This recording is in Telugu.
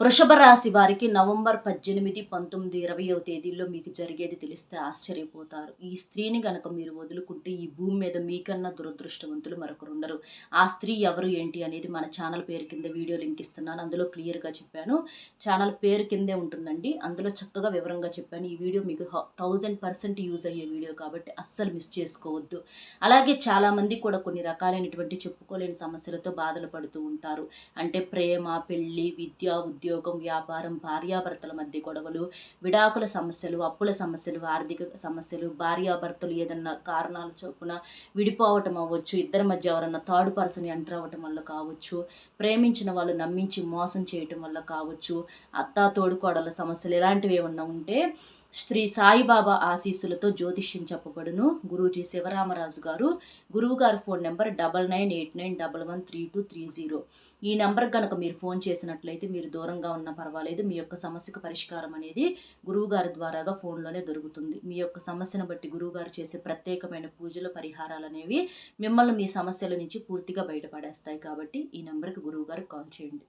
వృషభ రాశి వారికి నవంబర్ 18, 19, 20వ తేదీల్లో మీకు జరిగేది తెలిస్తే ఆశ్చర్యపోతారు. ఈ స్త్రీని గనక మీరు వదులుకుంటే ఈ భూమి మీద మీకన్నా దురదృష్టవంతులు మరొకరుండరు. ఆ స్త్రీ ఎవరు ఏంటి అనేది మన ఛానల్ పేరు కింద వీడియో లింక్ ఇస్తున్నాను. అందులో క్లియర్గా చెప్పాను. ఛానల్ పేరు కిందే ఉంటుందండి. అందులో చక్కగా వివరంగా చెప్పాను. ఈ వీడియో మీకు 1000% యూజ్ అయ్యే వీడియో కాబట్టి అస్సలు మిస్ చేసుకోవద్దు. అలాగే చాలామంది కూడా కొన్ని రకాలైనటువంటి చెప్పుకోలేని సమస్యలతో బాధలు పడుతూ ఉంటారు. అంటే ప్రేమ, పెళ్లి, విద్య, ఉద్యోగం, వ్యాపారం, భార్యాభర్తల మధ్య గొడవలు, విడాకుల సమస్యలు, అప్పుల సమస్యలు, ఆర్థిక సమస్యలు, భార్యాభర్తలు ఏదన్నా కారణాల చొప్పున విడిపోవటం అవ్వచ్చు, ఇద్దరి మధ్య ఎవరన్నా థర్డ్ పర్సన్ ఎంటర్ అవ్వటం వల్ల కావచ్చు, ప్రేమించిన వాళ్ళు నమ్మించి మోసం చేయటం వల్ల కావచ్చు, అత్తా తోడుకోడళ్ళ సమస్యలు ఇలాంటివి ఏమన్నా ఉంటే శ్రీ సాయిబాబా ఆశీస్సులతో జ్యోతిష్యం చెప్పబడును. గురూజీ శివరామరాజు గారు. గురువుగారి ఫోన్ నెంబర్ 9989113230. ఈ నెంబర్ కనుక మీరు ఫోన్ చేసినట్లయితే మీరు దూరంగా ఉన్నా పర్వాలేదు, మీ యొక్క సమస్యకు పరిష్కారం అనేది గురువుగారి ద్వారాగా ఫోన్లోనే దొరుకుతుంది. మీ యొక్క సమస్యను బట్టి గురువుగారు చేసే ప్రత్యేకమైన పూజలు, పరిహారాలు అనేవి మిమ్మల్ని మీ సమస్యల నుంచి పూర్తిగా బయటపడేస్తాయి. కాబట్టి ఈ నెంబర్కి గురువుగారికి కాల్ చేయండి.